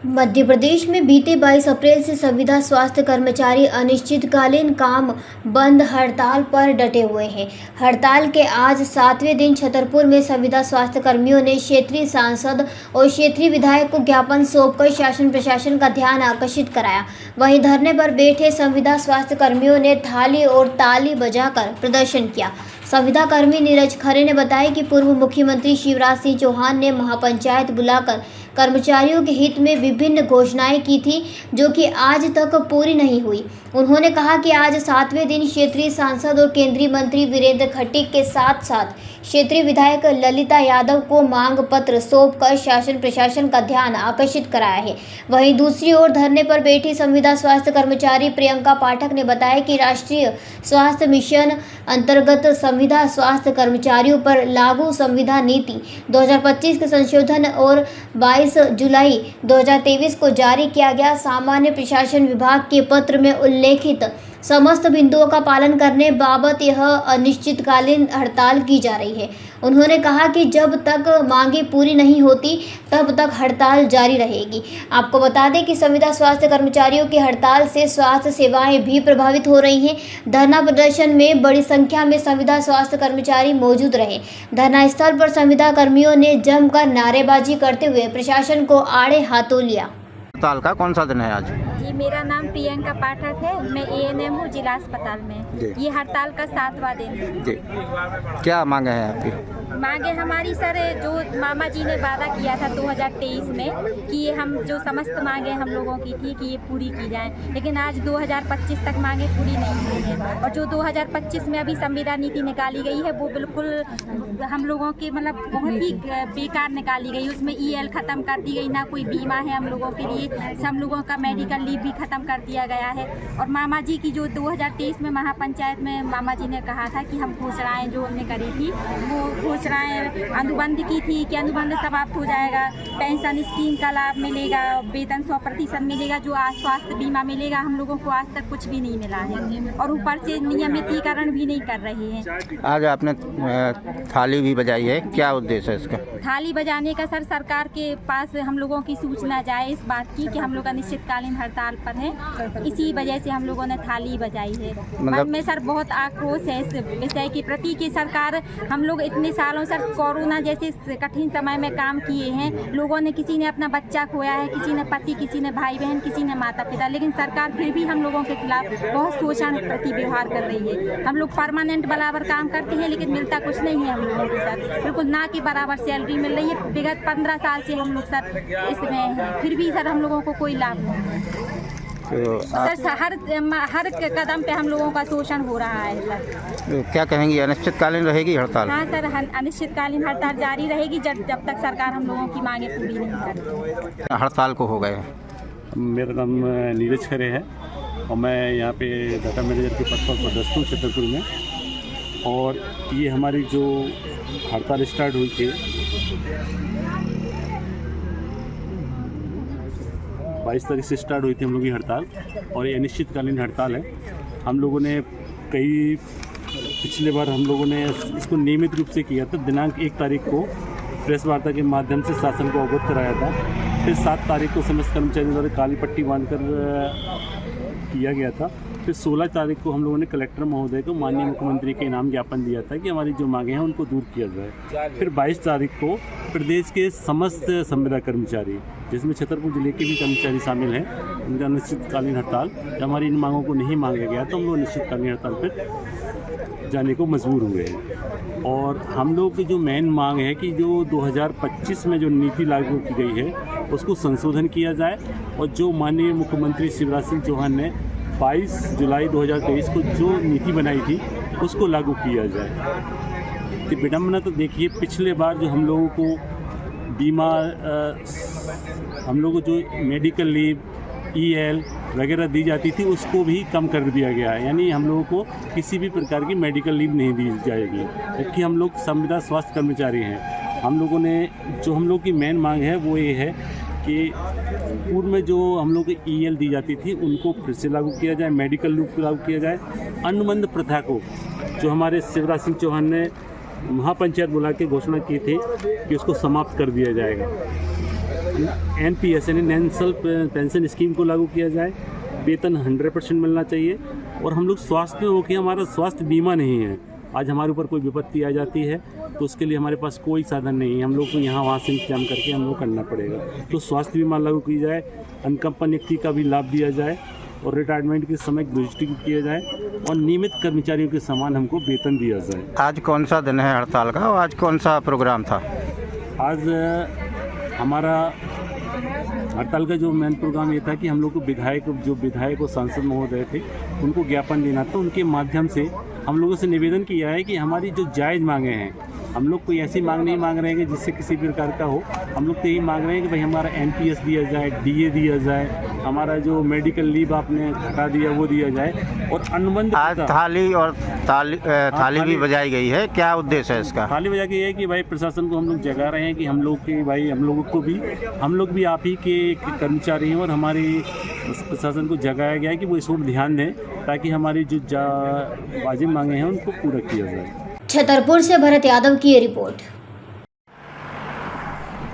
मध्य प्रदेश में बीते 22 अप्रैल से संविदा स्वास्थ्य कर्मचारी अनिश्चितकालीन काम बंद हड़ताल पर डटे हुए हैं। हड़ताल के आज 7वें दिन छतरपुर में संविदा स्वास्थ्य कर्मियों ने क्षेत्रीय सांसद और क्षेत्रीय विधायक को ज्ञापन सौंपकर शासन प्रशासन का ध्यान आकर्षित कराया। वहीं धरने पर बैठे संविदा स्वास्थ्य कर्मियों ने थाली और ताली बजाकर प्रदर्शन किया। संविदा कर्मी नीरज खरे ने बताया कि पूर्व मुख्यमंत्री शिवराज सिंह चौहान ने महापंचायत बुलाकर कर्मचारियों के हित में विभिन्न घोषणाएं की थी, जो कि आज तक पूरी नहीं हुई। उन्होंने कहा कि आज 7वें दिन क्षेत्रीय सांसद और केंद्रीय मंत्री वीरेंद्र खटीक के साथ साथ क्षेत्रीय विधायक ललिता यादव को मांग पत्र सौंपकर शासन प्रशासन का ध्यान आकर्षित कराया है। वहीं दूसरी ओर धरने पर बैठी संविदा स्वास्थ्य कर्मचारी प्रियंका पाठक ने बताया कि राष्ट्रीय स्वास्थ्य मिशन अंतर्गत संविदा स्वास्थ्य कर्मचारियों पर लागू संविदा नीति 2025 के संशोधन और 22 जुलाई 2023 को जारी किया गया सामान्य प्रशासन विभाग के पत्र में उल्लेखित समस्त बिंदुओं का पालन करने बाबत यह अनिश्चितकालीन हड़ताल की जा रही है। उन्होंने कहा कि जब तक मांगे पूरी नहीं होती तब तक हड़ताल जारी रहेगी। आपको बता दें कि संविदा स्वास्थ्य कर्मचारियों की हड़ताल से स्वास्थ्य सेवाएं भी प्रभावित हो रही हैं। धरना प्रदर्शन में बड़ी संख्या में संविदा स्वास्थ्य कर्मचारी मौजूद रहे। धरना स्थल पर संविदा कर्मियों ने जमकर नारेबाजी करते हुए प्रशासन को आड़े हाथों लिया। हड़ताल का कौन सा दिन है आज? जी, मेरा नाम प्रियंका पाठक है। मैं एएनएम हूँ जिला अस्पताल में। ये हड़ताल का 7वां दिन है। जी, क्या मांगे हैं आपकी? मांगे हमारी सर, जो मामा जी ने वादा किया था 2023 में कि ये हम जो समस्त मांगे हम लोगों की थी कि ये पूरी की जाएं, लेकिन आज 2025 तक मांगे पूरी नहीं हुई है। और जो 2025 में अभी संविदा नीति निकाली गई है वो बिल्कुल हम लोगों की मतलब बहुत ही बेकार निकाली गई। उसमें ईएल ख़त्म कर दी गई, ना कोई बीमा है हम लोगों के लिए, हम लोगों का मेडिकल लीव भी ख़त्म कर दिया गया है। और मामा जी की जो 2023 में महापंचायत में मामा जी ने कहा था कि हम घोषणाएँ जो हमने करी थी वो घोषणाएँ अनुबंध की थी कि अनुबंध समाप्त हो जाएगा, पेंशन स्कीम का लाभ मिलेगा, वेतन 100% मिलेगा, जो आज स्वास्थ्य बीमा मिलेगा, हम लोगों को आज तक कुछ भी नहीं मिला है। और ऊपर से नियमितीकरण भी नहीं कर रहे हैं। आज आपने थाली भी बजाई है, क्या उद्देश्य है इसका? थाली बजाने का सर, सरकार के पास हम लोगों की सूचना जाए इस बात की कि हम लोग अनिश्चितकालीन हड़ताल पर हैं। इसी वजह से हम लोगों ने थाली बजाई है। मन में सर बहुत आक्रोश है इस विषय के प्रति कि सरकार, हम लोग इतने सालों सर कोरोना जैसे कठिन समय में काम किए हैं। लोगों ने, किसी ने अपना बच्चा खोया है, किसी ने पति, किसी ने भाई बहन, किसी ने माता पिता, लेकिन सरकार फिर भी हम लोगों के खिलाफ बहुत शोषण प्रति व्यवहार कर रही है। हम लोग परमानेंट बराबर काम करते हैं लेकिन मिलता कुछ नहीं है हम लोगों के साथ। बिल्कुल ना के बराबर सैलरी मिल रही है। विगत 15 साल से हम लोग सर इसमें हैं, फिर भी सर हम लोगों को कोई लाभ नहीं है। तो सर हर कदम पे हम लोगों का शोषण हो रहा है सर। तो क्या कहेंगे, अनिश्चितकालीन रहेगी हड़ताल? हाँ सर, अनिश्चितकालीन हड़ताल जारी रहेगी जब तक सरकार हम लोगों की मांगे पूरी नहीं करती। हड़ताल को हो गए। मेरा नाम नीरज खरे है और मैं यहाँ पे डाटा मैनेजर के पद पर पदस्थ हूँ छतरपुर में। और ये हमारी जो हड़ताल स्टार्ट हुई थी 22 तारीख से स्टार्ट हुई थी हम लोग की हड़ताल, और ये अनिश्चितकालीन हड़ताल है। हम लोगों ने पिछले बार हम लोगों ने इसको नियमित रूप से किया था। दिनांक 1 तारीख को प्रेस वार्ता के माध्यम से शासन को अवगत कराया था। फिर 7 तारीख को समस्त कर्मचारियों द्वारा काली पट्टी बांधकर किया गया था। फिर 16 तारीख को हम लोगों ने कलेक्टर महोदय को माननीय मुख्यमंत्री के नाम ज्ञापन दिया था कि हमारी जो मांगे हैं उनको दूर किया जाए। फिर 22 तारीख को प्रदेश के समस्त संविदा कर्मचारी, जिसमें छतरपुर जिले के भी कर्मचारी शामिल हैं, उनका अनिश्चितकालीन हड़ताल, जब हमारी इन मांगों को नहीं मांगा गया तो हम लोग अनिश्चितकालीन हड़ताल पर जाने को मजबूर हुए हैं। और हम लोग की जो मेन मांग है कि जो 2025 में जो नीति लागू की गई है उसको संशोधन किया जाए, और जो माननीय मुख्यमंत्री शिवराज सिंह चौहान ने 22 जुलाई 2023 को जो नीति बनाई थी उसको लागू किया जाए। तो विडम्बना तो देखिए, पिछले बार जो हम लोगों को बीमा, हम लोगों को जो मेडिकल लीव, ईएल वगैरह दी जाती थी उसको भी कम कर दिया गया है। यानी हम लोगों को किसी भी प्रकार की मेडिकल लीव नहीं दी जाएगी, जबकि हम लोग संविदा स्वास्थ्य कर्मचारी हैं। हम लोगों ने, जो हम लोग की मेन मांग है वो ये है कि पूर्व में जो हम लोग को ईएल दी जाती थी उनको फिर से लागू किया जाए, मेडिकल लीव लागू किया जाए। अनुबंध प्रथा को, जो हमारे शिवराज सिंह चौहान ने महापंचायत बुला के घोषणा की थी कि उसको समाप्त कर दिया जाएगा। NPS यानी नेशनल पेंशन स्कीम को लागू किया जाए, वेतन 100% मिलना चाहिए। और हम लोग स्वास्थ्य में हो कि हमारा स्वास्थ्य बीमा नहीं है, आज हमारे ऊपर कोई विपत्ति आ जाती है तो उसके लिए हमारे पास कोई साधन नहीं है, हम लोग को यहाँ वहाँ से इंतजाम करके हम लोग करना पड़ेगा। तो स्वास्थ्य बीमा लागू की जाए, अनकंपन नियुक्ति का भी लाभ दिया जाए और रिटायरमेंट के समय ग्रेजुएटी किया जाए और नियमित कर्मचारियों के समान हमको वेतन दिया जाए। आज कौन सा दिन है हड़ताल का और आज कौन सा प्रोग्राम था? आज हमारा हड़ताल का जो मेन प्रोग्राम ये था कि हम लोग को विधायक और सांसद महोदय थे उनको ज्ञापन देना था। उनके माध्यम से हम लोगों से निवेदन किया है कि हमारी जो जायज़ मांगे हैं, हम लोग कोई ऐसी मांग नहीं मांग रहे हैं कि जिससे किसी प्रकार का हो। हम लोग तो यही मांग रहे हैं कि भाई हमारा NPS दिया जाए, DA दिया जाए, हमारा जो मेडिकल लीव आपने घटा दिया वो दिया जाए और अनुबंध। आज थाली भी बजाई गई है, क्या उद्देश्य है इसका? थाली बजा के ये है कि भाई प्रशासन को हम लोग जगा रहे हैं कि हम लोग भी आप ही के कर्मचारी हैं और हमारे प्रशासन को जगाया गया है कि वो इस पर ध्यान दें ताकि हमारी जो वाजिब मांगे हैं उनको पूरा किया जाए। छतरपुर से भरत यादव की ये रिपोर्ट।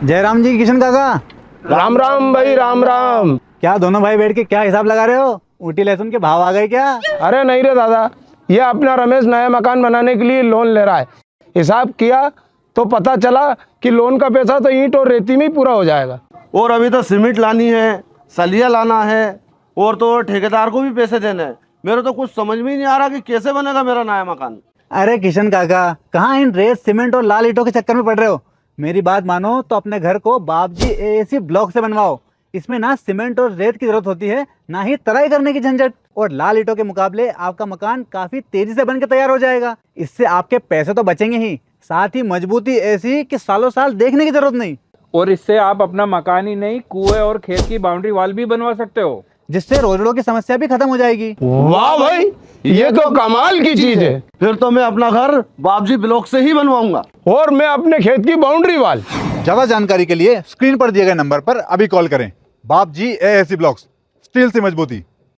जयराम जी, किशन काका, राम राम भाई, राम राम। क्या दोनों भाई बैठ के क्या हिसाब लगा रहे हो? ऊटी लहसुन के भाव आ गए क्या? अरे नहीं रे दादा, ये अपना रमेश नया मकान बनाने के लिए लोन ले रहा है। हिसाब किया तो पता चला कि लोन का पैसा तो ईंट और रेती में ही पूरा हो जाएगा। और अभी तो सीमेंट लानी है, सलिया लाना है और तो ठेकेदार को भी पैसे देने हैं। मेरे तो कुछ समझ में ही नहीं आ रहा कि कैसे बनेगा मेरा नया मकान। अरे किशन काका, कहाँ इन रेत सीमेंट और लाल ईंटों के चक्कर में पड़ रहे हो? मेरी बात मानो तो अपने घर को बाबजी AAC ब्लॉक से बनवाओ। इसमें ना सीमेंट और रेत की जरूरत होती है, ना ही तराई करने की झंझट। और लाल ईंटों के मुकाबले आपका मकान काफी तेजी से बनकर तैयार हो जाएगा। इससे आपके पैसे तो बचेंगे ही, साथ ही मजबूती ऐसी कि सालों साल देखने की जरूरत नहीं। और इससे आप अपना मकान ही नहीं, कुएं और खेत की बाउंड्री वॉल भी बनवा सकते हो, जिससे रोजड़ों की समस्या भी खत्म हो जाएगी। वाह भाई, ये तो कमाल की चीज है। फिर तो मैं अपना घर बाबजी ब्लॉक से ही बनवाऊंगा और मैं अपने खेत की बाउंड्री वाल। ज्यादा जानकारी के लिए स्क्रीन पर दिए गए नंबर पर अभी कॉल करें। बाबजी AAC ब्लॉक्स, स्टील से मजबूती।